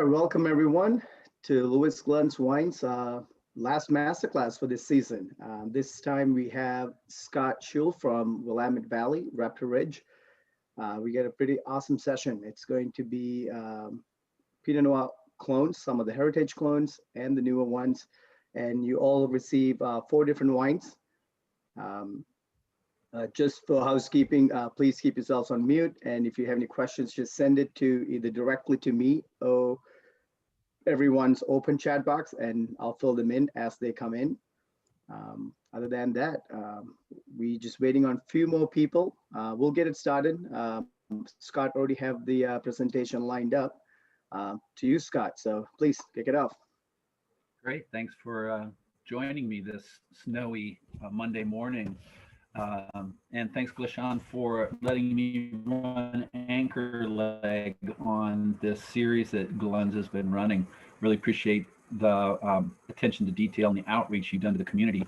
right, welcome everyone to Louis Glunz Wine's last masterclass for this season. This time we have Scott Shull from Willamette Valley, Raptor Ridge. We get a pretty awesome session. It's going to be Pinot Noir clones, some of the heritage clones and the newer ones. And you all receive 4 different wines. Just for housekeeping, please keep yourselves on mute. And if you have any questions, just send it to either directly to me or everyone's open chat box, and I'll fill them in as they come in. Other than that, we just waiting on a few more people. We'll get it started. Scott already have the presentation lined up. To you, Scott. So please kick it off. Great. Thanks for joining me this snowy Monday morning. And thanks, Glishan, for letting me run anchor leg on this series that Glunz has been running. Really appreciate the attention to detail and the outreach you've done to the community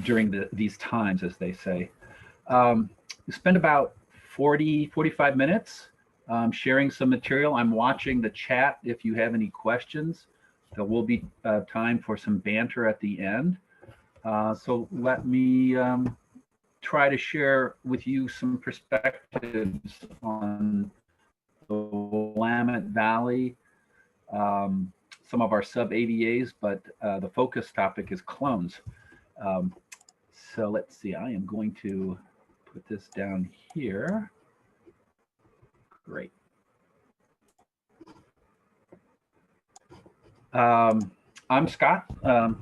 during these times, as they say. We spent about 45 minutes sharing some material. I'm watching the chat if you have any questions. There will be time for some banter at the end. So let me try to share with you some perspectives on the Willamette Valley, some of our sub-AVAs, but the focus topic is clones. So let's see, I am going to put this down here. Great. I'm Scott,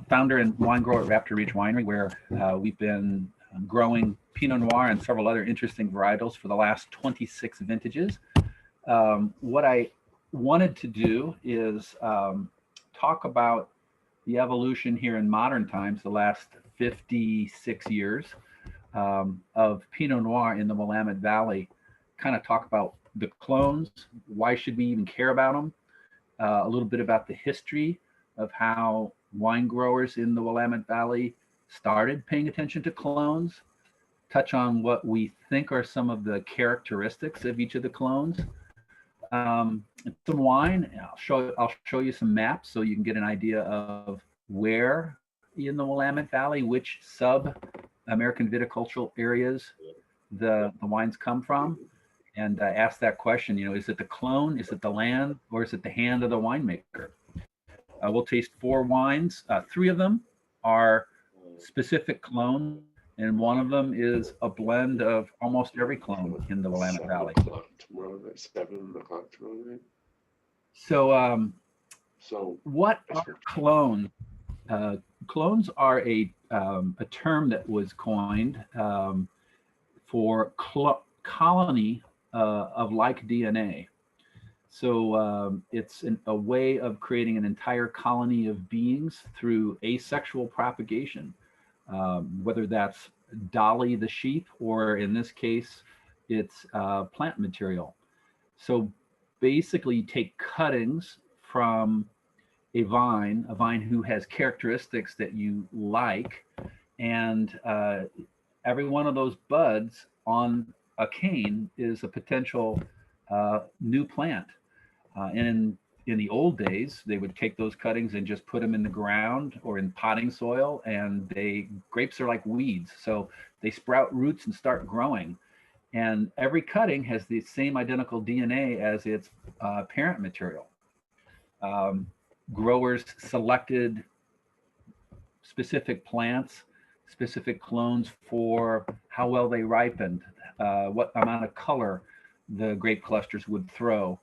founder and wine grower at Raptor Ridge Winery, where we've been growing Pinot Noir and several other interesting varietals for the last 26 vintages. What I wanted to do is talk about the evolution here in modern times, the last 56 years of Pinot Noir in the Willamette Valley, kind of talk about the clones, why should we even care about them, a little bit about the history of how wine growers in the Willamette Valley started paying attention to clones, touch on what we think are some of the characteristics of each of the clones, some wine. I'll show you some maps so you can get an idea of where in the Willamette Valley, which sub-American viticultural areas the wines come from, and ask that question, is it the clone, is it the land, or is it the hand of the winemaker? We'll taste 4 wines. 3 of them are specific clone, and one of them is a blend of almost every clone in the Willamette Valley. Tomorrow at 7 o'clock tomorrow night. So what are clones? Clones are a term that was coined for colony of like DNA. So it's a way of creating an entire colony of beings through asexual propagation, whether that's Dolly the sheep, or in this case, it's plant material. So basically you take cuttings from a vine who has characteristics that you like, and every one of those buds on a cane is a potential new plant. And in the old days, they would take those cuttings and just put them in the ground or in potting soil, and grapes are like weeds. So they sprout roots and start growing. And every cutting has the same identical DNA as its parent material. Growers selected specific plants, specific clones for how well they ripened, what amount of color the grape clusters would throw,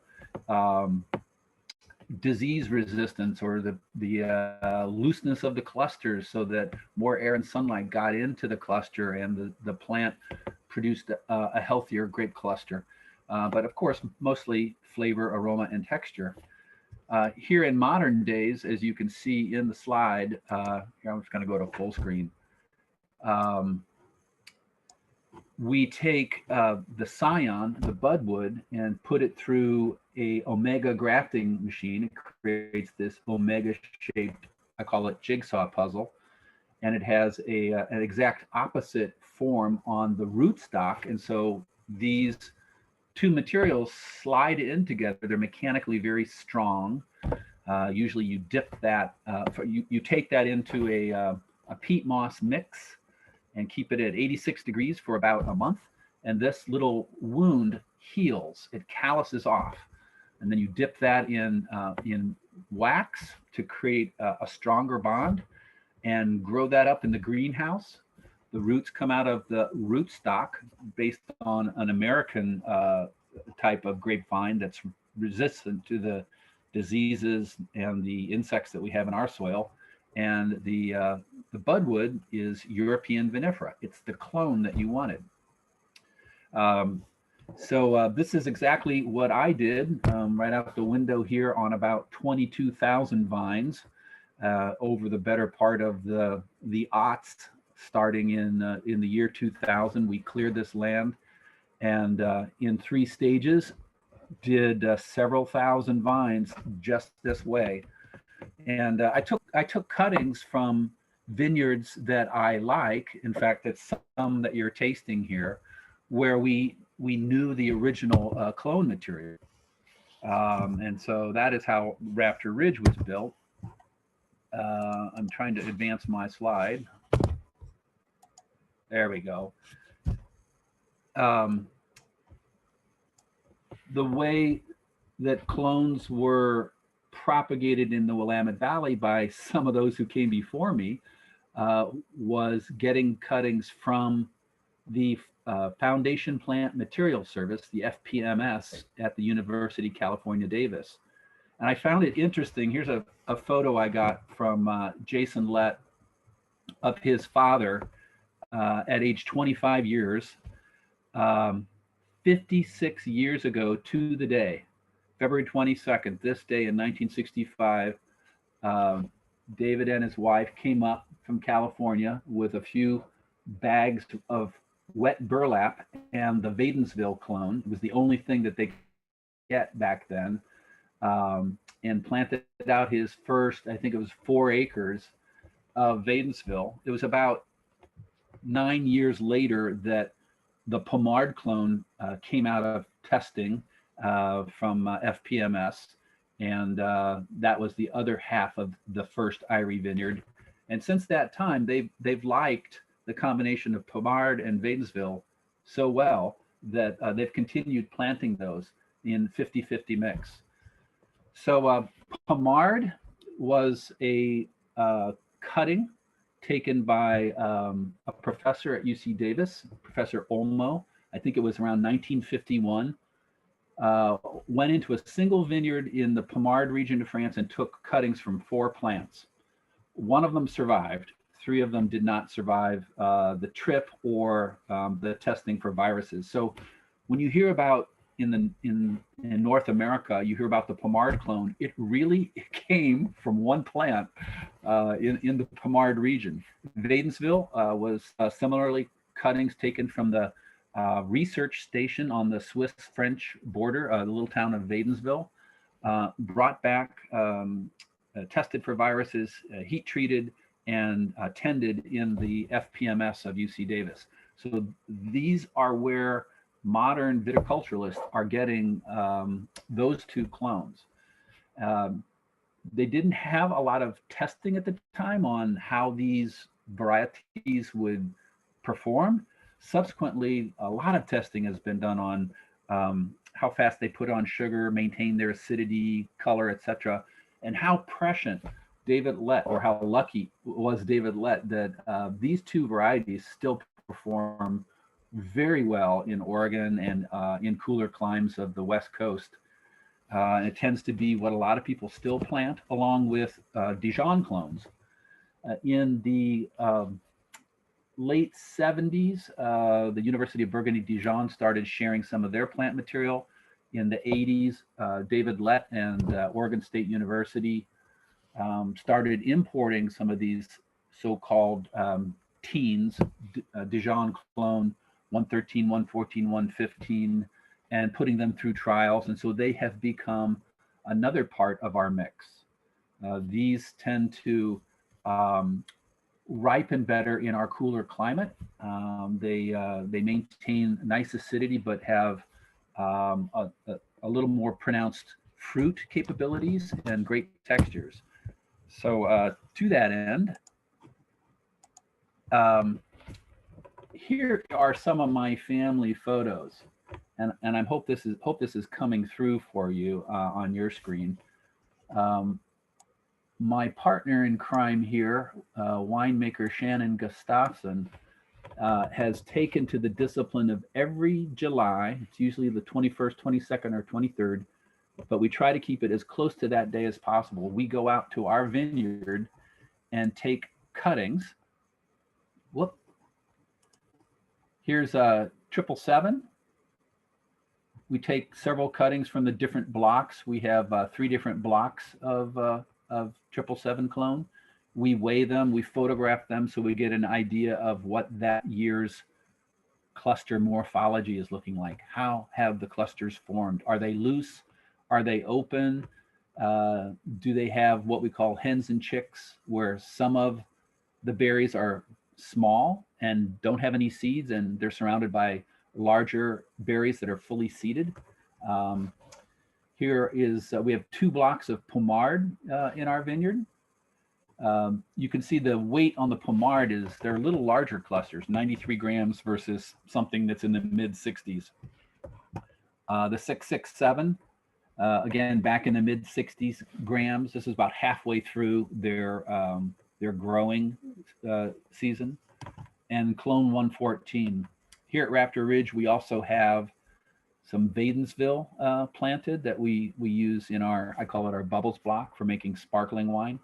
disease resistance, or the looseness of the clusters so that more air and sunlight got into the cluster and the plant produced a healthier grape cluster. But of course, mostly flavor, aroma, and texture. Here in modern days, as you can see in the slide, here I'm just going to go to full screen. We take the scion, the budwood, and put it through a omega grafting machine. It creates this omega-shaped, I call it jigsaw puzzle, and it has an exact opposite form on the rootstock. And so these two materials slide in together. They're mechanically very strong. Usually you dip that, you take that into a peat moss mix and keep it at 86 degrees for about a month. And this little wound heals, it calluses off. And then you dip that in wax to create a stronger bond and grow that up in the greenhouse. The roots come out of the rootstock based on an American type of grapevine that's resistant to the diseases and the insects that we have in our soil. And the budwood is European vinifera. It's the clone that you wanted. So this is exactly what I did right out the window here on about 22,000 vines over the better part of the aughts, starting in the year 2000. We cleared this land and in 3 stages did several thousand vines just this way. And I took cuttings from vineyards that I like. In fact, it's some that you're tasting here, where we knew the original clone material. And so that is how Raptor Ridge was built. I'm trying to advance my slide. There we go. The way that clones were propagated in the Willamette Valley by some of those who came before me was getting cuttings from the Foundation Plant Material Service, the FPMS, at the University of California, Davis. And I found it interesting. Here's a photo I got from Jason Lett of his father at age 25 years, 56 years ago to the day, February 22nd, this day in 1965, David and his wife came up from California with a few bags of wet burlap and the Wadensville clone. It was the only thing that they could get back then, and planted out his first, I think it was 4 acres of Wadensville. It was about 9 years later that the Pomard clone came out of testing from FPMS, and that was the other half of the first Irie vineyard. And since that time, they've liked the combination of Pomard and Wadensville so well that they've continued planting those in 50-50 mix. So Pomard was a cutting taken by a professor at UC Davis, Professor Olmo. I think it was around 1951. Went into a single vineyard in the Pomard region of France and took cuttings from 4 plants. One of them survived. 3 of them did not survive the trip or the testing for viruses. So when you hear about in North America, you hear about the Pomard clone, it really came from one plant in the Pomard region. Wadensville was similarly cuttings taken from the research station on the Swiss-French border, the little town of Wadensville, brought back, tested for viruses, heat treated, and tended in the FPMS of UC Davis. So these are where modern viticulturalists are getting those 2 clones. They didn't have a lot of testing at the time on how these varieties would perform. Subsequently, a lot of testing has been done on how fast they put on sugar, maintain their acidity, color, etc., and how prescient David Lett, or how lucky was David Lett that these 2 varieties still perform very well in Oregon and in cooler climes of the West Coast. It tends to be what a lot of people still plant, along with Dijon clones. In the late 70s, the University of Burgundy-Dijon started sharing some of their plant material. In the 80s, David Lett and Oregon State University started importing some of these so-called teens, Dijon clone 113, 114, 115, and putting them through trials. And so they have become another part of our mix. These tend to ripen better in our cooler climate. They maintain nice acidity, but have a little more pronounced fruit capabilities and great textures. So to that end, um, here are some of my family photos, and I hope this is coming through for you on your screen. My partner in crime here, winemaker Shannon Gustafson, has taken to the discipline of every July. It's usually the 21st, 22nd, or 23rd, but we try to keep it as close to that day as possible. We go out to our vineyard and take cuttings. Whoop. Here's a 777. We take several cuttings from the different blocks. We have 3 different blocks of 777 clone. We weigh them, we photograph them, so we get an idea of what that year's cluster morphology is looking like. How have the clusters formed? Are they loose? Are they open? Do they have what we call hens and chicks, where some of the berries are small and don't have any seeds, and they're surrounded by larger berries that are fully seeded? Here is, we have 2 blocks of Pommard in our vineyard. You can see the weight on the Pommard is, they're a little larger clusters, 93 grams versus something that's in the mid 60s. The 667, again, back in the mid 60s grams. This is about halfway through their growing season. And Clone 114. Here at Raptor Ridge, we also have some Wadensville planted that we use in our, I call it our bubbles block, for making sparkling wine.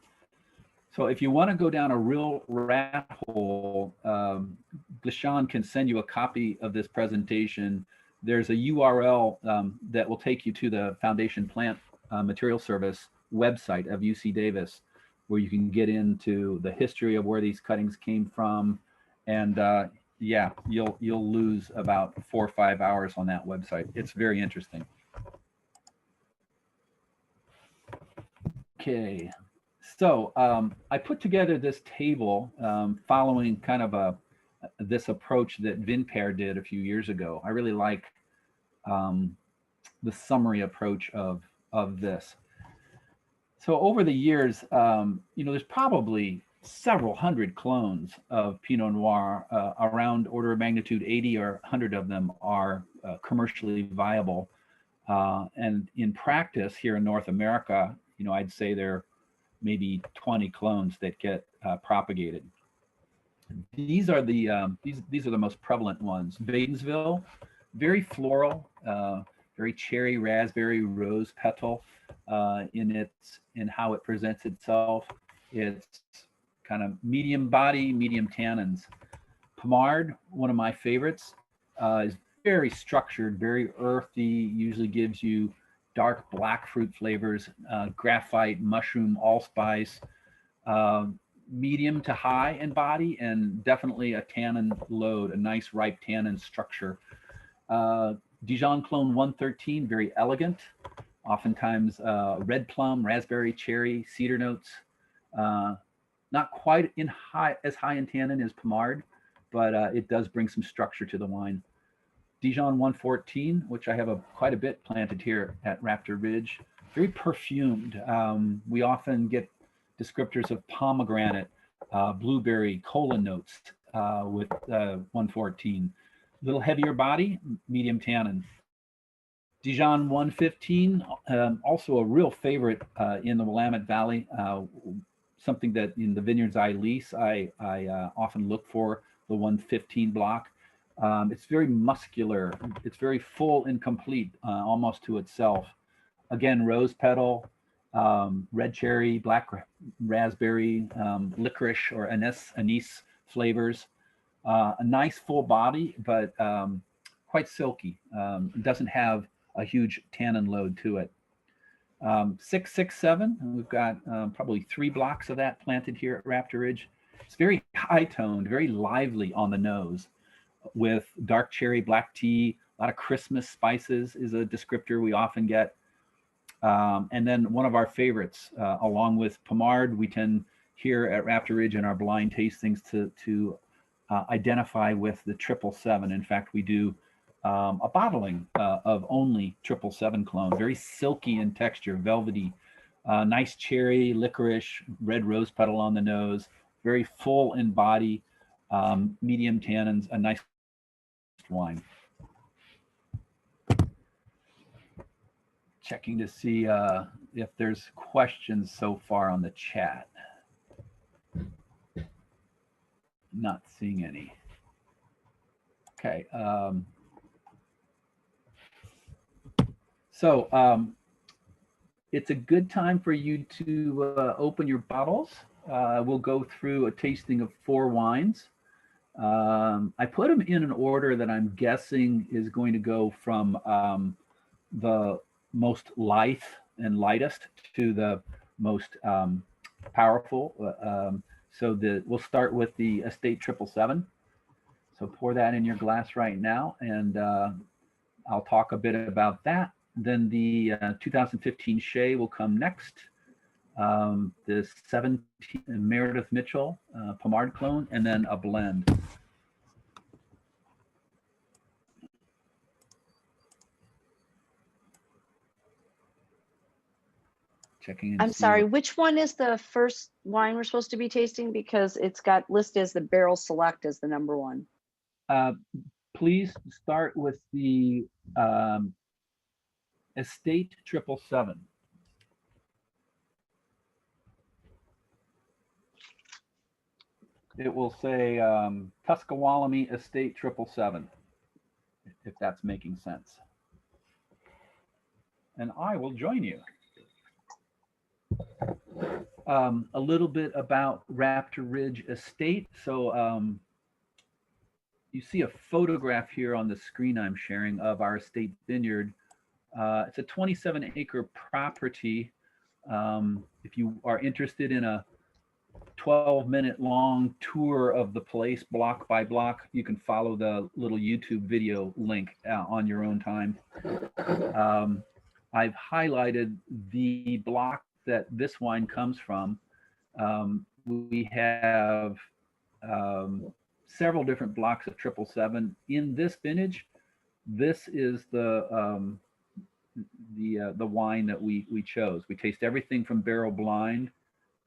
So if you want to go down a real rat hole, Glishan can send you a copy of this presentation. There's a URL that will take you to the Foundation Plant Material Service website of UC Davis, where you can get into the history of where these cuttings came from. And yeah, you'll lose about 4 or 5 hours on that website. It's very interesting. Okay. So I put together this table following kind of this approach that VinPair did a few years ago. I really like the summary approach of this. So over the years, there's probably several hundred clones of Pinot Noir. Around order of magnitude 80 or 100 of them are commercially viable. And in practice here in North America, I'd say there maybe 20 clones that get propagated. These are the these are the most prevalent ones. Wadensville, very floral, very cherry, raspberry, rose petal in how it presents itself. It's kind of medium body, medium tannins. Pommard, one of my favorites, is very structured, very earthy. Usually gives you dark black fruit flavors, graphite, mushroom, allspice, medium to high in body, and definitely a tannin load, a nice ripe tannin structure. Dijon Clone 113, very elegant, oftentimes red plum, raspberry, cherry, cedar notes. Not quite as high in tannin as Pommard, but it does bring some structure to the wine. Dijon 114, which I have quite a bit planted here at Raptor Ridge, very perfumed. We often get descriptors of pomegranate, blueberry, cola notes with 114. A little heavier body, medium tannin. Dijon 115, also a real favorite in the Willamette Valley. Something that in the vineyards I lease, I often look for the 115 block. It's very muscular. It's very full and complete, almost to itself. Again, rose petal, red cherry, black raspberry, licorice or anise flavors. A nice full body, but quite silky. It doesn't have a huge tannin load to it. 667, we've got probably 3 blocks of that planted here at Raptor Ridge. It's very high toned, very lively on the nose, with dark cherry, black tea, a lot of Christmas spices is a descriptor we often get. And then one of our favorites, along with Pommard, we tend here at Raptor Ridge in our blind tastings to identify with the 777. In fact, we do a bottling of only 777 clone, very silky in texture, velvety, nice cherry, licorice, red rose petal on the nose, very full in body, medium tannins, a nice wine. Checking to see if there's questions so far on the chat. Not seeing any. Okay. So it's a good time for you to open your bottles. We'll go through a tasting of 4 wines. I put them in an order that I'm guessing is going to go from the most light and lightest to the most powerful. So we'll start with the Estate 777. So pour that in your glass right now, and I'll talk a bit about that. Then the 2015 Shea will come next. The 17 Meredith Mitchell Pomard clone, and then a blend. Checking in. I'm sorry, which one is the first wine we're supposed to be tasting? Because it's got listed as the Barrel Select as the number 1. Please start with the Estate 777. It will say Tuscaloosa Estate 777, if that's making sense. And I will join you. A little bit about Raptor Ridge Estate. So you see a photograph here on the screen I'm sharing of our estate vineyard. It's a 27-acre property. If you are interested in a 12-minute long tour of the place, block by block, you can follow the little YouTube video link on your own time. I've highlighted the block that this wine comes from. We have several different blocks of 777 in this vintage. This is the wine that we chose. We taste everything from barrel blind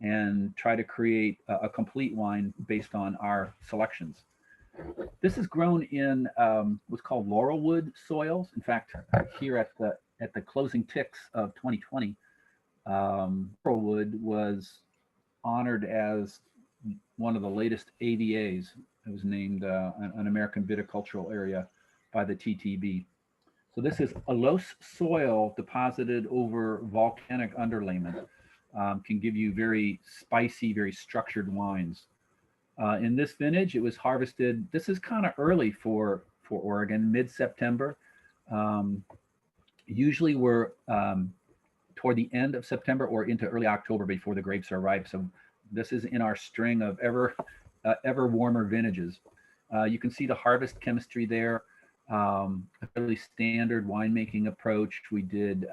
and try to create a complete wine based on our selections. This is grown in what's called laurelwood soils. In fact, here at the closing ticks of 2020, laurelwood was honored as one of the latest AVAs. It was named an American Viticultural Area by the TTB. So this is a loess soil deposited over volcanic underlayment. Can give you very spicy, very structured wines. In this vintage, it was harvested. This is kind of early for Oregon, mid-September. Usually we're toward the end of September or into early October before the grapes are ripe. So this is in our string of ever warmer vintages. You can see the harvest chemistry there. A fairly standard winemaking approach. We did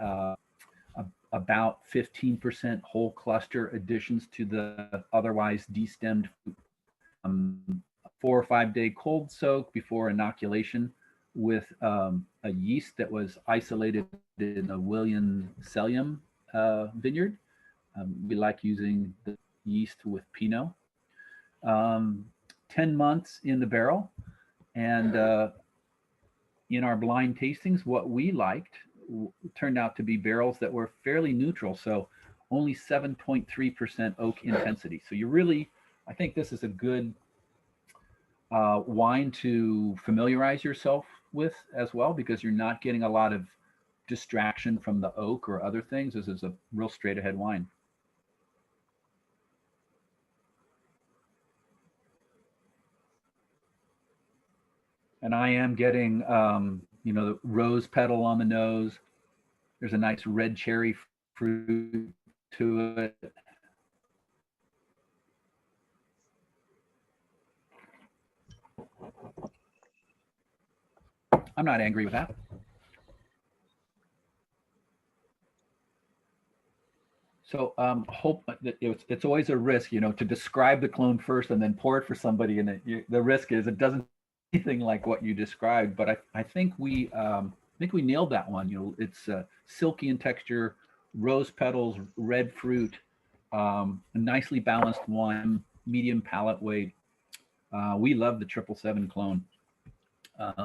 about 15% whole cluster additions to the otherwise destemmed fruit. 4 or 5 day cold soak before inoculation with a yeast that was isolated in a Williams-Sellium vineyard. We like using the yeast with Pinot. 10 months in the barrel, and in our blind tastings, what we liked turned out to be barrels that were fairly neutral, so only 7.3% oak intensity. So you really, I think this is a good wine to familiarize yourself with as well, because you're not getting a lot of distraction from the oak or other things. This is a real straight ahead wine. And I am getting, the rose petal on the nose. There's a nice red cherry fruit to it. I'm not angry with that. So hope that it's always a risk, to describe the clone first and then pour it for somebody, and the risk is it doesn't anything like what you described, but I think we nailed that one. You know, it's silky in texture, rose petals, red fruit, a nicely balanced wine, medium palate weight. We love the 777 clone.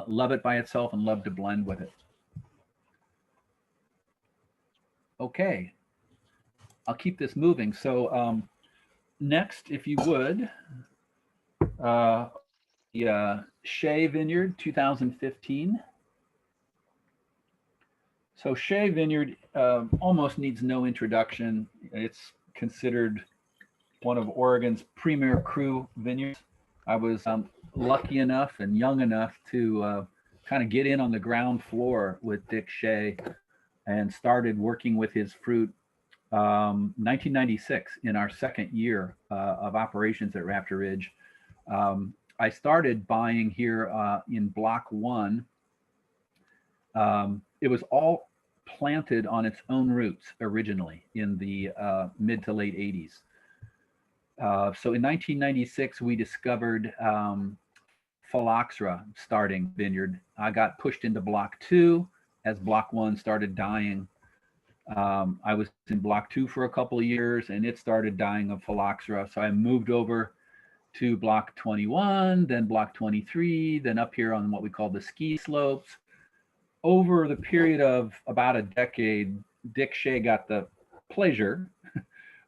Love it by itself and love to blend with it. Okay, I'll keep this moving. So next, if you would, the Shea Vineyard 2015. So Shea Vineyard almost needs no introduction. It's considered one of Oregon's premier cru vineyards. I was lucky enough and young enough to kind of get in on the ground floor with Dick Shea and started working with his fruit 1996 in our second year of operations at Raptor Ridge. I started buying here in Block 1. It was all planted on its own roots originally in the mid to late 80s. So in 1996, we discovered phylloxera starting vineyard. I got pushed into Block 2 as Block 1 started dying. I was in Block 2 for a couple of years and it started dying of phylloxera. So I moved over to Block 21, then Block 23, then up here on what we call the ski slopes. Over the period of about a decade, Dick Shea got the pleasure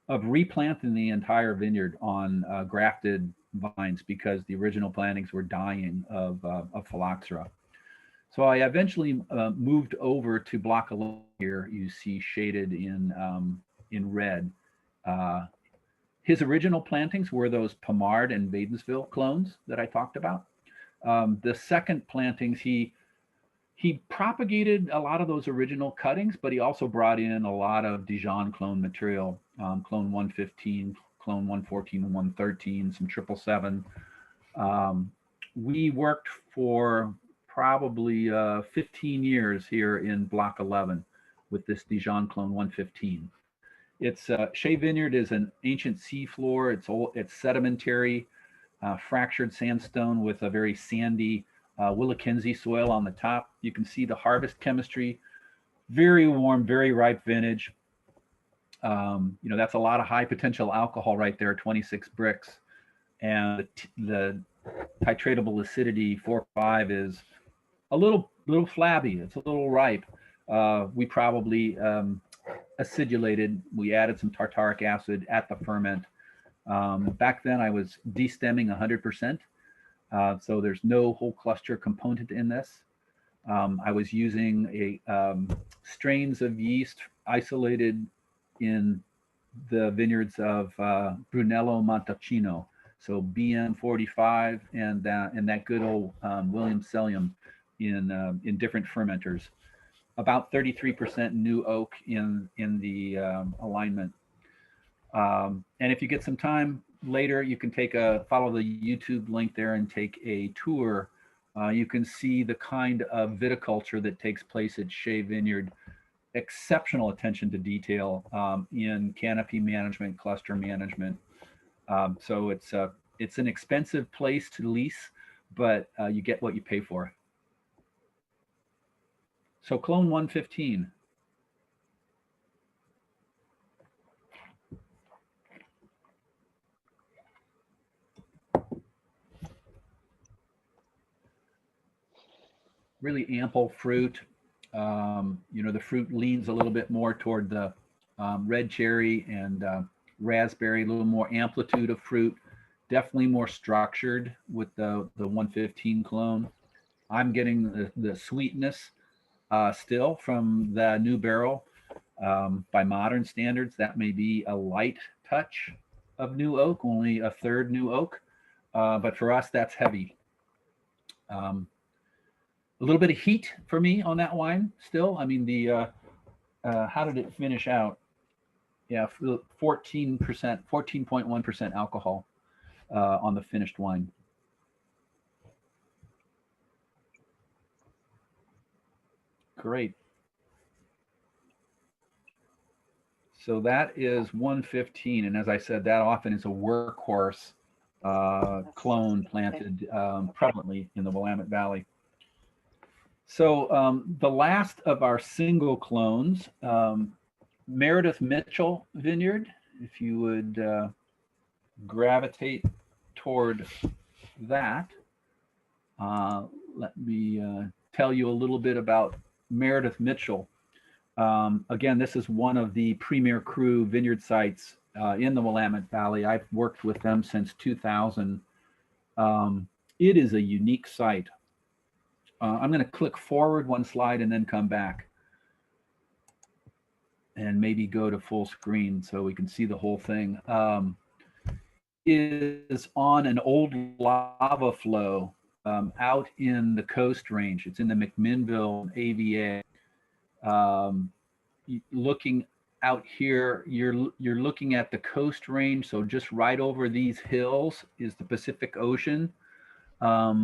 of replanting the entire vineyard on grafted vines because the original plantings were dying of phylloxera. So I eventually moved over to Block 11 here. You see shaded in red. His original plantings were those Pomard and Badensville clones that I talked about. The second plantings, he propagated a lot of those original cuttings, but he also brought in a lot of Dijon clone material, clone 115, clone 114 and 113, some 777. We worked for probably 15 years here in Block 11 with this Dijon clone 115. It's Shea Vineyard is an ancient seafloor. It's sedimentary, fractured sandstone with a very sandy Willackenzie soil on the top. You can see the harvest chemistry, very warm, very ripe vintage. That's a lot of high potential alcohol right there, 26 bricks. And the titratable acidity 4.5 is a little flabby. It's a little ripe. We probably acidulated. We added some tartaric acid at the ferment. Back then I was destemming 100%. So there's no whole cluster component in this. I was using strains of yeast isolated in the vineyards of Brunello Montalcino. So BM45 and that good old William Sellium in different fermenters. About 33% new oak in the alignment. And if you get some time later, you can follow the YouTube link there and take a tour. You can see the kind of viticulture that takes place at Shea Vineyard. Exceptional attention to detail in canopy management, cluster management. So it's an expensive place to lease, but you get what you pay for. So clone 115. Really ample fruit. The fruit leans a little bit more toward the red cherry and raspberry, a little more amplitude of fruit, definitely more structured with the 115 clone. I'm getting the sweetness still from the new barrel. By modern standards, that may be a light touch of new oak, only a third new oak. But for us, that's heavy. A little bit of heat for me on that wine still. I mean, how did it finish out? Yeah, 14%, 14.1% alcohol on the finished wine. Great. So that is 115. And as I said, that often is a workhorse clone planted prevalently in the Willamette Valley. So the last of our single clones, Meredith Mitchell Vineyard, if you would gravitate toward that. Let me tell you a little bit about Meredith Mitchell. Again, this is one of the premier cru vineyard sites in the Willamette Valley. I've worked with them since 2000. It is a unique site. I'm going to click forward one slide and then come back and maybe go to full screen so we can see the whole thing. Is on an old lava flow out in the Coast Range. It's in the McMinnville AVA. Looking out here, you're looking at the Coast Range. So just right over these hills is the Pacific Ocean.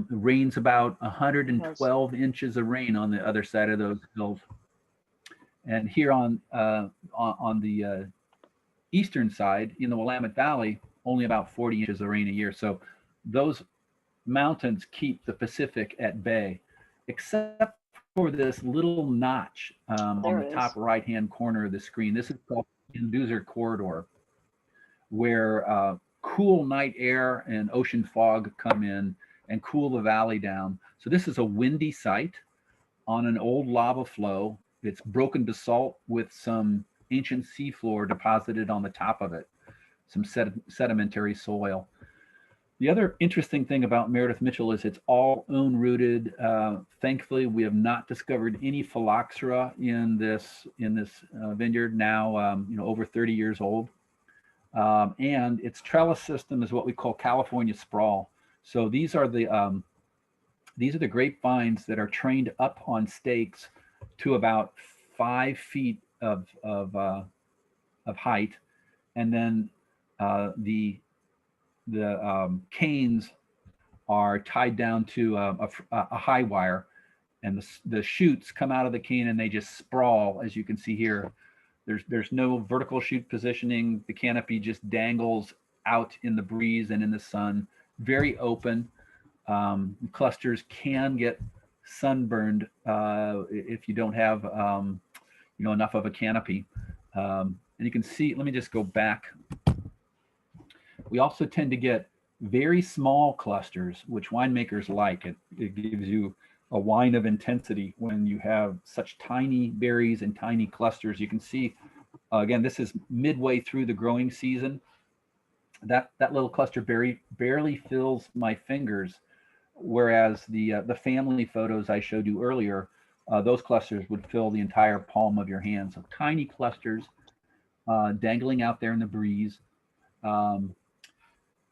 Rains about 112 inches of rain on the other side of those hills. And here on the eastern side in the Willamette Valley, only about 40 inches of rain a year. So those mountains keep the Pacific at bay, except for this little notch on the top right-hand corner of the screen. This is called the Inducer Corridor, where cool night air and ocean fog come in and cool the valley down. So this is a windy site on an old lava flow. It's broken basalt with some ancient seafloor deposited on the top of it, some sedimentary soil. The other interesting thing about Meredith Mitchell is it's all own-rooted. Thankfully, we have not discovered any phylloxera in this vineyard now, over 30 years old. And its trellis system is what we call California sprawl. So these are the grapevines that are trained up on stakes to about 5 feet of height, and then the canes are tied down to a high wire, and the shoots come out of the cane and they just sprawl, as you can see here. There's no vertical shoot positioning. The canopy just dangles out in the breeze and in the sun. Very open. Clusters can get sunburned if you don't have enough of a canopy. And you can see, let me just go back. We also tend to get very small clusters, which winemakers like. It gives you a wine of intensity when you have such tiny berries and tiny clusters. You can see, again, this is midway through the growing season. That little cluster barely fills my fingers, whereas the family photos I showed you earlier, those clusters would fill the entire palm of your hand. So tiny clusters dangling out there in the breeze.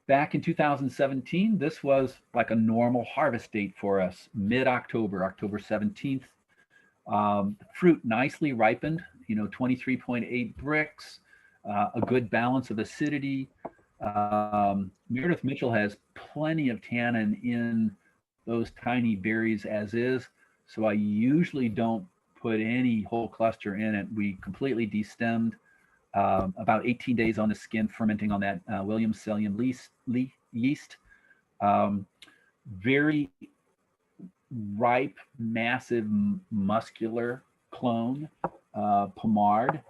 Back in 2017, this was like a normal harvest date for us, mid-October, October 17th. Fruit nicely ripened, 23.8 bricks, a good balance of acidity. Meredith Mitchell has plenty of tannin in those tiny berries as is, so I usually don't put any whole cluster in it. We completely destemmed. About 18 days on the skin, fermenting on that Williams-Sellium yeast. Very ripe, massive, muscular clone, Pommard.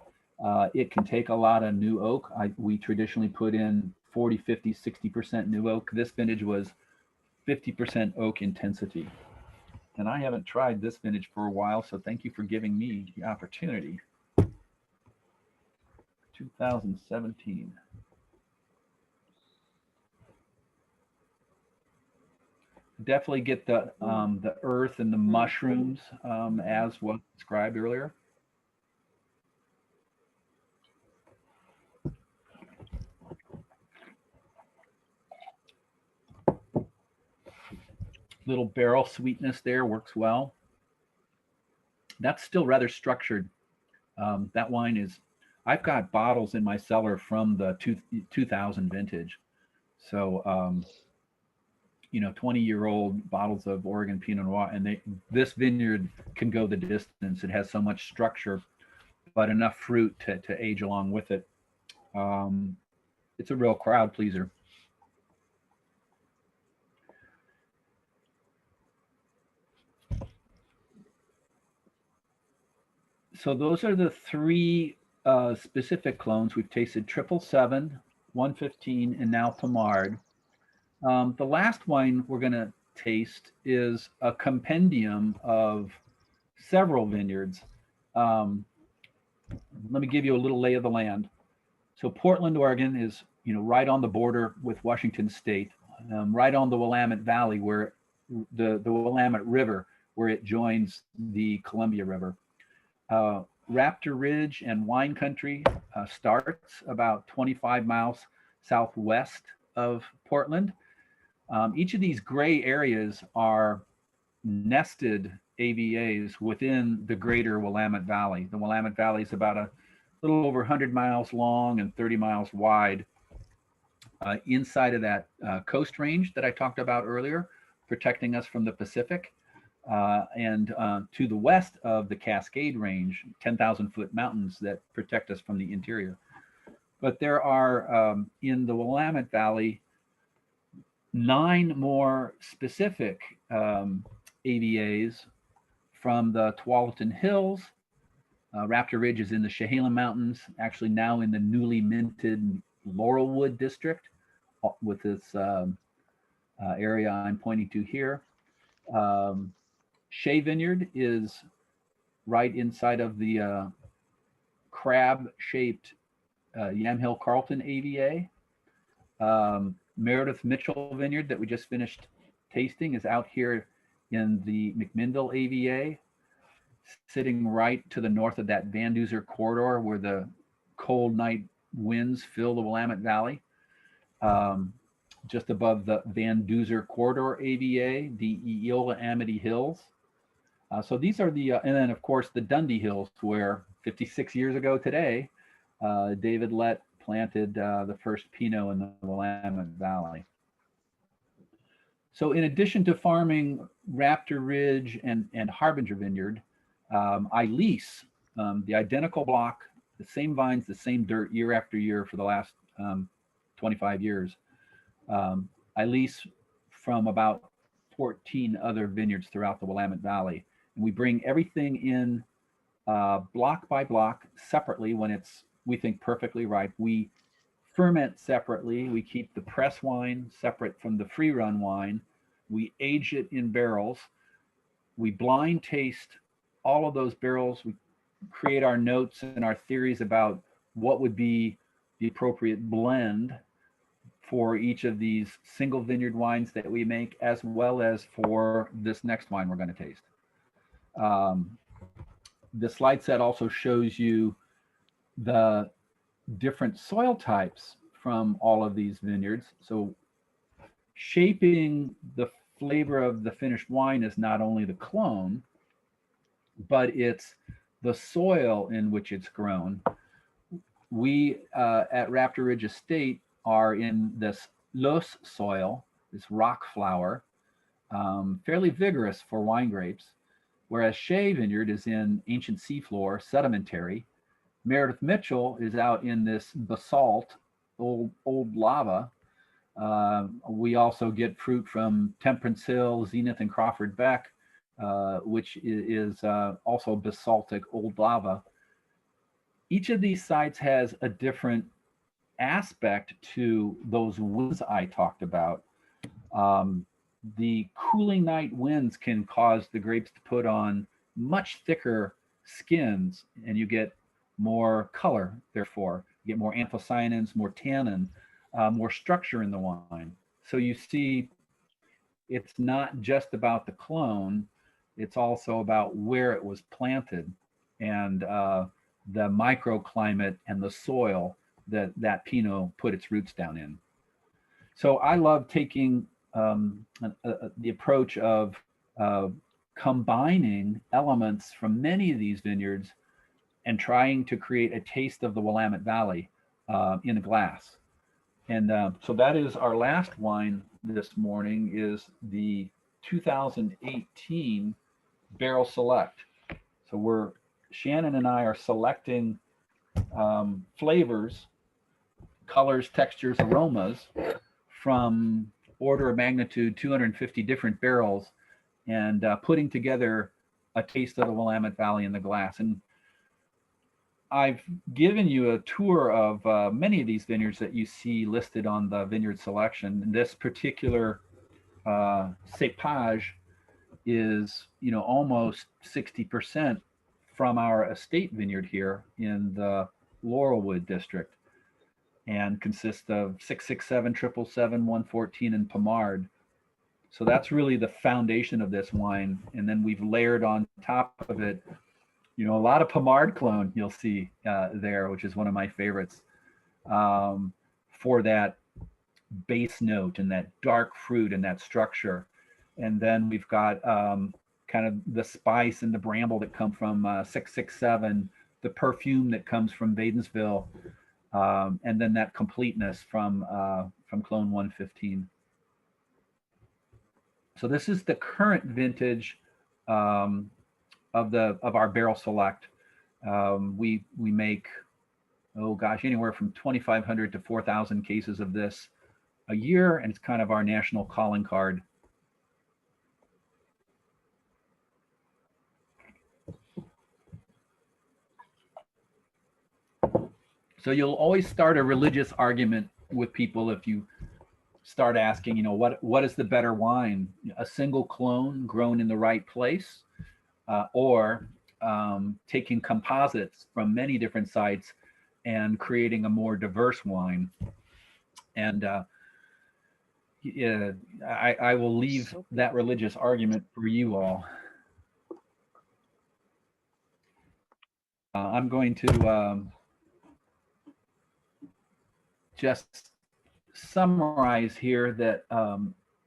It can take a lot of new oak. We traditionally put in 40, 50, 60% new oak. This vintage was 50% oak intensity. And I haven't tried this vintage for a while, so thank you for giving me the opportunity. 2017. Definitely get the earth and the mushrooms as was described earlier. Little barrel sweetness there works well. That's still rather structured. That wine is, I've got bottles in my cellar from the 2000 vintage. So, 20-year-old bottles of Oregon Pinot Noir, and this vineyard can go the distance. It has so much structure, but enough fruit to age along with it. It's a real crowd pleaser. So those are the three specific clones. We've tasted 777, 115, and now Pomard. The last wine we're going to taste is a compendium of several vineyards. Let me give you a little lay of the land. So Portland, Oregon is, right on the border with Washington State, right on the Willamette Valley, where the Willamette River, where it joins the Columbia River. Raptor Ridge and Wine Country starts about 25 miles southwest of Portland. Each of these gray areas are nested AVAs within the greater Willamette Valley. The Willamette Valley is about a little over 100 miles long and 30 miles wide. Inside of that coast range that I talked about earlier, protecting us from the Pacific, and to the west of the Cascade Range, 10,000-foot mountains that protect us from the interior. But there are, in the Willamette Valley, 9 more specific AVAs from the Tualatin Hills. Raptor Ridge is in the Chehalem Mountains, actually now in the newly minted Laurelwood district with this area I'm pointing to here. Shea Vineyard is right inside of the crab-shaped Yamhill Carlton AVA. Meredith Mitchell Vineyard that we just finished tasting is out here in the McMinnville AVA, sitting right to the north of that Van Duzer corridor where the cold night winds fill the Willamette Valley. Just above the Van Duzer corridor AVA, the Eola Amity Hills. So these are the, and then of course the Dundee Hills, where 56 years ago today, David Lett planted the first Pinot in the Willamette Valley. So in addition to farming Raptor Ridge and Harbinger Vineyard, I lease the identical block, the same vines, the same dirt year after year for the last 25 years. I lease from about 14 other vineyards throughout the Willamette Valley. And we bring everything in block by block separately when it's, we think, perfectly ripe. We ferment separately. We keep the press wine separate from the free run wine. We age it in barrels. We blind taste all of those barrels. We create our notes and our theories about what would be the appropriate blend for each of these single vineyard wines that we make, as well as for this next wine we're going to taste. The slide set also shows you the different soil types from all of these vineyards. So shaping the flavor of the finished wine is not only the clone, but it's the soil in which it's grown. We at Raptor Ridge Estate are in this loess soil, this rock flour, fairly vigorous for wine grapes, whereas Shea Vineyard is in ancient seafloor, sedimentary. Meredith Mitchell is out in this basalt, old lava. We also get fruit from Temperance Hill, Zenith, and Crawford Beck, which is also basaltic old lava. Each of these sites has a different aspect to those winds I talked about. The cooling night winds can cause the grapes to put on much thicker skins, and you get more color, therefore. You get more anthocyanins, more tannin, more structure in the wine. So you see, it's not just about the clone, it's also about where it was planted and the microclimate and the soil that Pinot put its roots down in. So I love taking the approach of combining elements from many of these vineyards and trying to create a taste of the Willamette Valley in a glass. And so that is our last wine this morning, is the 2018 Barrel Select. So Shannon and I are selecting flavors, colors, textures, aromas from order of magnitude 250 different barrels, and putting together a taste of the Willamette Valley in the glass. And I've given you a tour of many of these vineyards that you see listed on the vineyard selection. This particular cepage is, almost 60% from our estate vineyard here in the Laurelwood district, and consists of 667, 777, 114, and Pommard. So that's really the foundation of this wine. And then we've layered on top of it, a lot of Pommard clone you'll see there, which is one of my favorites, for that base note and that dark fruit and that structure. And then we've got kind of the spice and the bramble that come from 667, the perfume that comes from Vadensville, and then that completeness from Clone 115. So this is the current vintage of our barrel select. We make, anywhere from 2,500 to 4,000 cases of this a year, and it's kind of our national calling card. So you'll always start a religious argument with people if you start asking, what is the better wine? A single clone grown in the right place, or taking composites from many different sites and creating a more diverse wine. And I will leave that religious argument for you all. I'm going to just summarize here that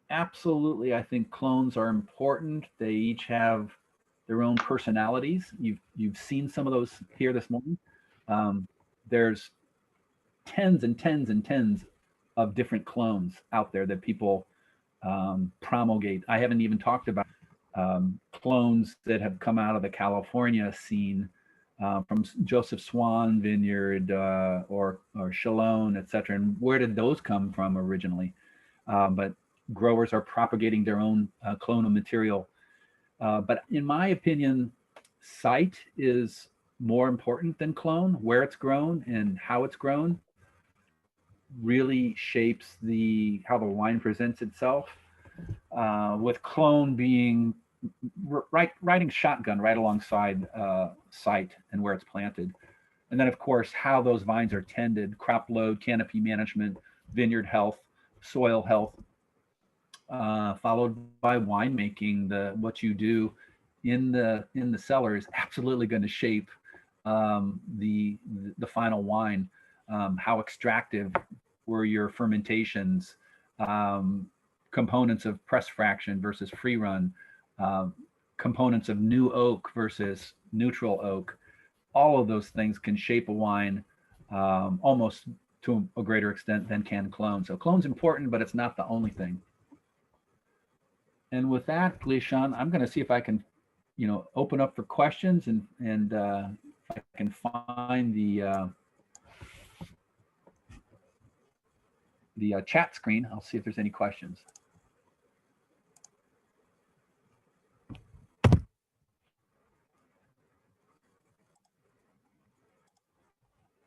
absolutely, I think clones are important. They each have their own personalities. You've seen some of those here this morning. There's tens and tens and tens of different clones out there that people promulgate. I haven't even talked about clones that have come out of the California scene, from Joseph Swan Vineyard or Chalone, et cetera. And where did those come from originally? But growers are propagating their own clonal material. But in my opinion, site is more important than clone. Where it's grown and how it's grown really shapes how the wine presents itself. With clone being riding shotgun right alongside site and where it's planted. And then of course, how those vines are tended, crop load, canopy management, vineyard health, soil health, followed by winemaking. What you do in the cellar is absolutely going to shape the final wine. How extractive were your fermentations, components of press fraction versus free run, components of new oak versus neutral oak. All of those things can shape a wine almost to a greater extent than can clone. So clone's important, but it's not the only thing. And with that, Glishan, I'm going to see if I can, open up for questions and if I can find the chat screen. I'll see if there's any questions.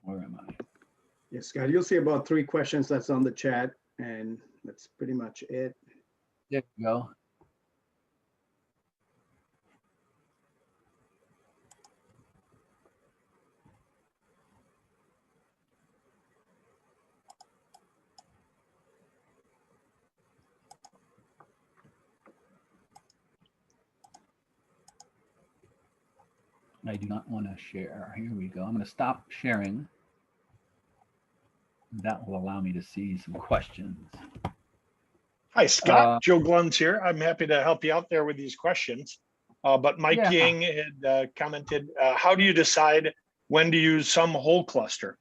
Where am I? Yes, Scott, you'll see about 3 questions that's on the chat, and that's pretty much it. There you go. I do not want to share. Here we go. I'm going to stop sharing. That will allow me to see some questions. Hi, Scott. Joe Glunz here. I'm happy to help you out there with these questions. But Mike Ying had commented, how do you decide when to use some whole cluster?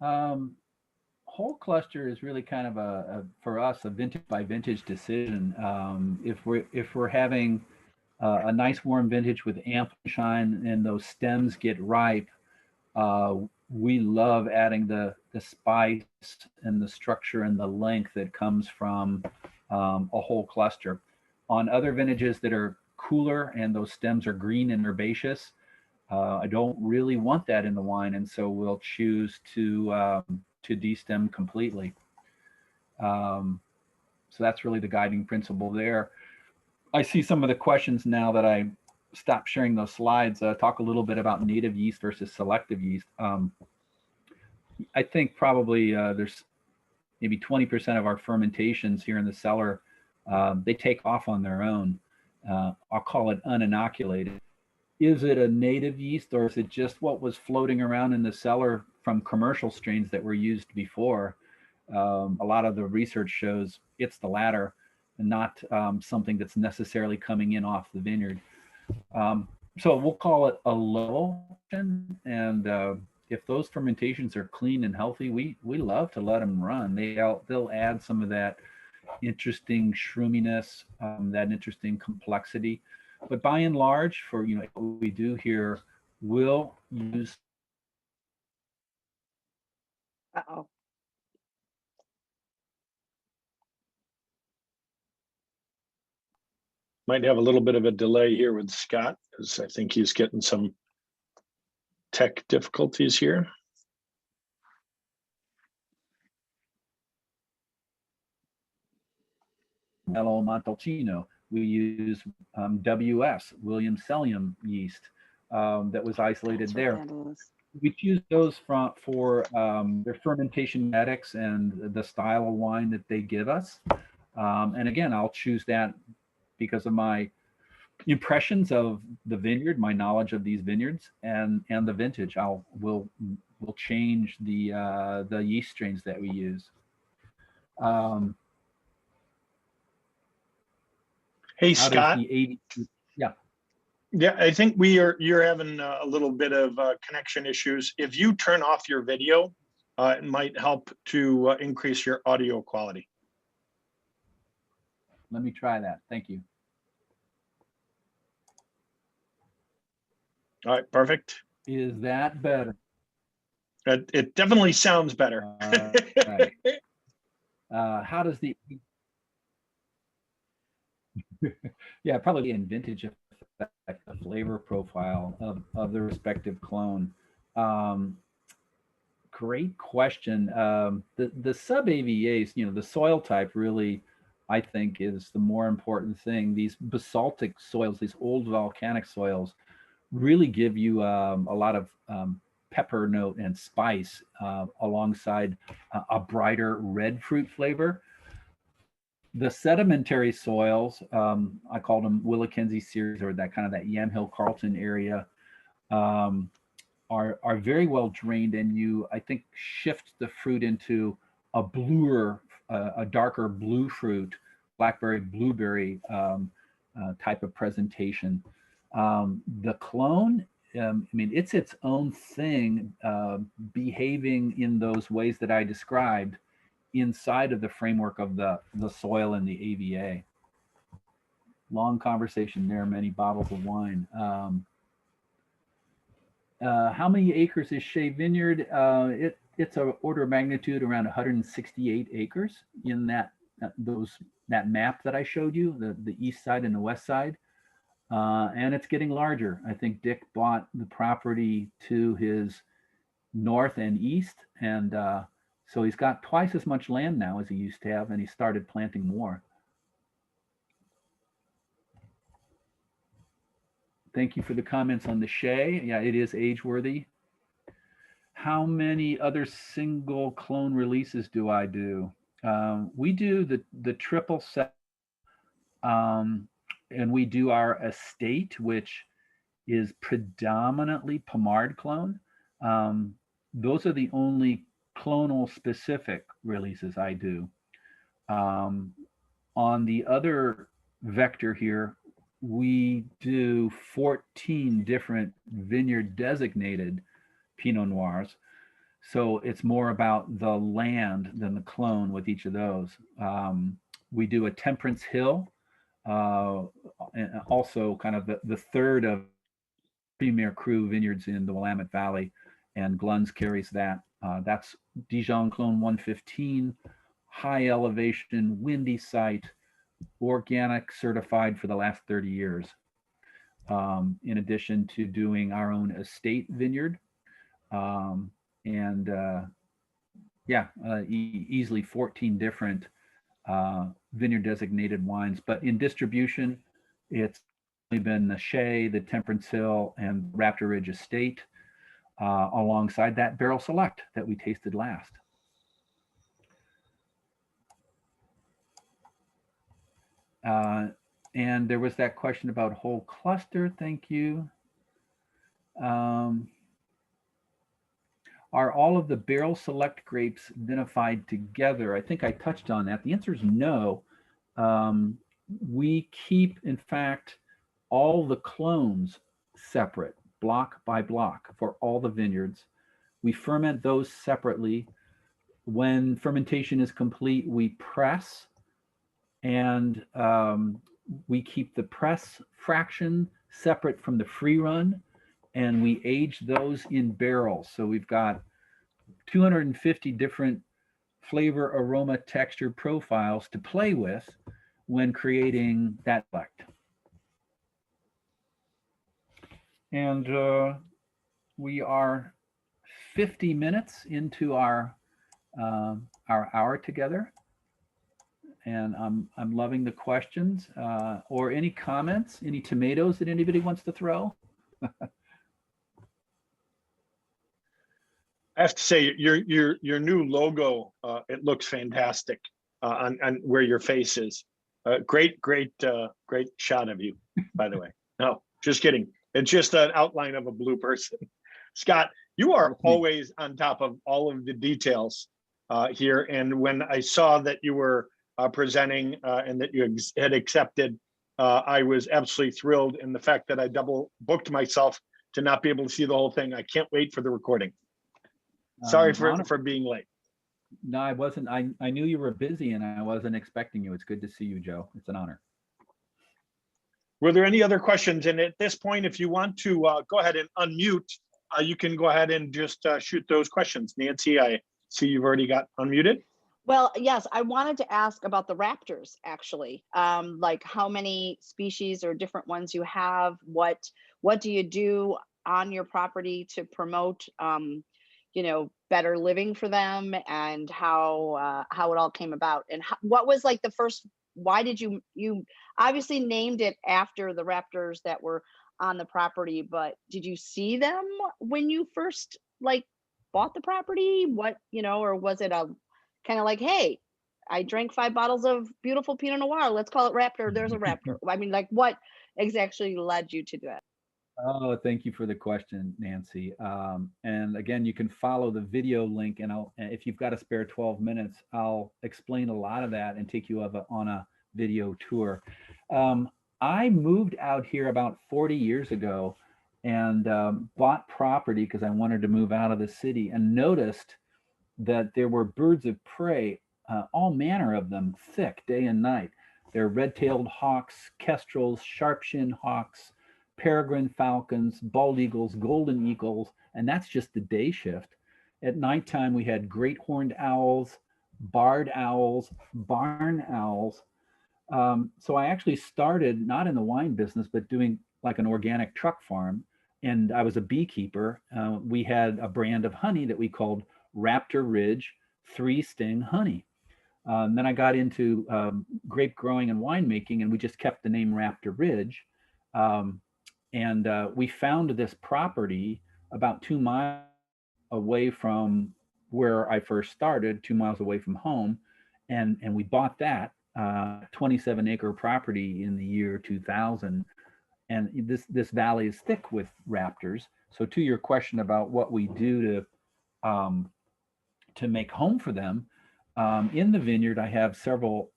Whole cluster is really kind of for us, a vintage by vintage decision. If we're having a nice warm vintage with ample shine and those stems get ripe, we love adding the spice and the structure and the length that comes from a whole cluster. On other vintages that are cooler and those stems are green and herbaceous, I don't really want that in the wine, and so we'll choose to destem completely. So that's really the guiding principle there. I see some of the questions now that I stopped sharing those slides. Talk a little bit about native yeast versus selective yeast. I think probably there's maybe 20% of our fermentations here in the cellar, they take off on their own. I'll call it uninoculated. Is it a native yeast, or is it just what was floating around in the cellar from commercial strains that were used before? A lot of the research shows it's the latter, and not something that's necessarily coming in off the vineyard. So we'll call it a low, and if those fermentations are clean and healthy, we love to let them run. They'll add some of that interesting shroominess, that interesting complexity. But by and large, for what we do here, we'll use. Uh-oh. Might have a little bit of a delay here with Scott, because I think he's getting some tech difficulties here. Mello Montalcino. We use WS, William Sellium yeast, that was isolated there. We choose those for their fermentation genetics and the style of wine that they give us. And again, I'll choose that because of my impressions of the vineyard, my knowledge of these vineyards, and the vintage. We'll change the yeast strains that we use. Hey, Scott. Yeah, I think you're having a little bit of connection issues. If you turn off your video, it might help to increase your audio quality. Let me try that. Thank you. All right, perfect. Is that better? It definitely sounds better. Right. How does the yeah, probably in vintage affect the flavor profile of the respective clone? Great question. The sub-AVAs, the soil type really, I think, is the more important thing. These basaltic soils, these old volcanic soils, really give you a lot of pepper note and spice alongside a brighter red fruit flavor. The sedimentary soils, I call them Willackenzie series, or that Yamhill Carlton area, are very well drained, and you, I think, shift the fruit into a bluer, a darker blue fruit, blackberry, blueberry type of presentation. The clone, it's its own thing, behaving in those ways that I described inside of the framework of the soil and the AVA. Long conversation there, many bottles of wine. How many acres is Shea Vineyard? It's an order of magnitude around 168 acres in that map that I showed you, the east side and the west side. And it's getting larger. I think Dick bought the property to his north and east, and so he's got twice as much land now as he used to have, and he started planting more. Thank you for the comments on the Shea. Yeah, it is age-worthy. How many other single clone releases do I do? We do the triple set, and we do our estate, which is predominantly Pommard clone. Those are the only clonal specific releases I do. On the other vector here, we do 14 different vineyard designated Pinot Noirs. So it's more about the land than the clone with each of those. We do a Temperance Hill, and also kind of the third of Premier Cru vineyards in the Willamette Valley, and Glunz carries that. That's Dijon Clone 115, high elevation, windy site, organic certified for the last 30 years. in addition to doing our own estate vineyard. Easily 14 different vineyard designated wines. But in distribution, it's only been the Shea, the Temperance Hill, and Raptor Ridge Estate, alongside that Barrel Select that we tasted last. And there was that question about whole cluster. Thank you. Are all of the Barrel Select grapes vinified together? I think I touched on that. The answer is no. We keep, in fact, all the clones separate, block by block, for all the vineyards. We ferment those separately. When fermentation is complete, we press, and we keep the press fraction separate from the free run, and we age those in barrels. So we've got 250 different flavor, aroma, texture profiles to play with when creating that select. And we are 50 minutes into our hour together, and I'm loving the questions. Or any comments, any tomatoes that anybody wants to throw? I have to say, your new logo, it looks fantastic on where your face is. Great shot of you, by the way. No, just kidding. It's just an outline of a blue person. Scott, you are always on top of all of the details here. And when I saw that you were presenting and that you had accepted, I was absolutely thrilled. And the fact that I double booked myself to not be able to see the whole thing, I can't wait for the recording. Sorry for being late. No, I wasn't. I knew you were busy and I wasn't expecting you. It's good to see you, Joe. It's an honor. Were there any other questions? And at this point, if you want to go ahead and unmute, you can go ahead and just shoot those questions. Nancy, I see you've already got unmuted. Well, yes, I wanted to ask about the raptors, actually. Like how many species or different ones you have? What do you do on your property to promote better living for them, and how it all came about, and what was like the first, why did you obviously named it after the raptors that were on the property, but did you see them when you first bought the property? Or was it a kind of like, hey, I drank 5 bottles of beautiful Pinot Noir, let's call it Raptor, there's a Raptor? I mean, what exactly led you to that? Oh, thank you for the question, Nancy. And again, you can follow the video link, and if you've got a spare 12 minutes, I'll explain a lot of that and take you on a video tour. I moved out here about 40 years ago and bought property because I wanted to move out of the city, and noticed that there were birds of prey, all manner of them, thick day and night. There are red-tailed hawks, kestrels, sharp-shinned hawks, peregrine falcons, bald eagles, golden eagles, and that's just the day shift. At nighttime, we had great horned owls, barred owls, barn owls. So I actually started not in the wine business, but doing like an organic truck farm, and I was a beekeeper. We had a brand of honey that we called Raptor Ridge 3-sting honey. Then I got into grape growing and winemaking, and we just kept the name Raptor Ridge. And we found this property about 2 miles away from where I first started, 2 miles away from home. And we bought that 27-acre property in the year 2000. And this valley is thick with raptors. So to your question about what we do to make home for them, in the vineyard, I have several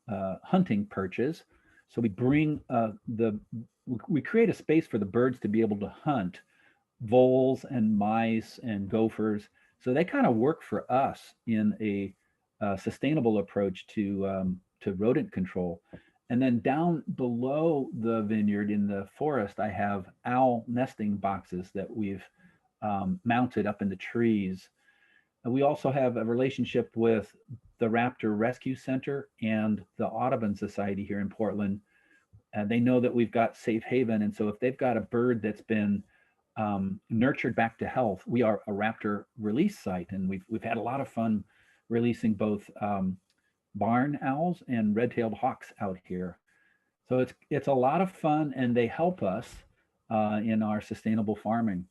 hunting perches. So we bring we create a space for the birds to be able to hunt voles and mice and gophers. So they kind of work for us in a sustainable approach to rodent control. And then down below the vineyard in the forest, I have owl nesting boxes that we've mounted up in the trees. And we also have a relationship with the Raptor Rescue Center and the Audubon Society here in Portland. they know that we've got safe haven. And so if they've got a bird that's been nurtured back to health, we are a raptor release site, and we've had a lot of fun releasing both barn owls and red-tailed hawks out here. So it's a lot of fun, and they help us in our sustainable farming.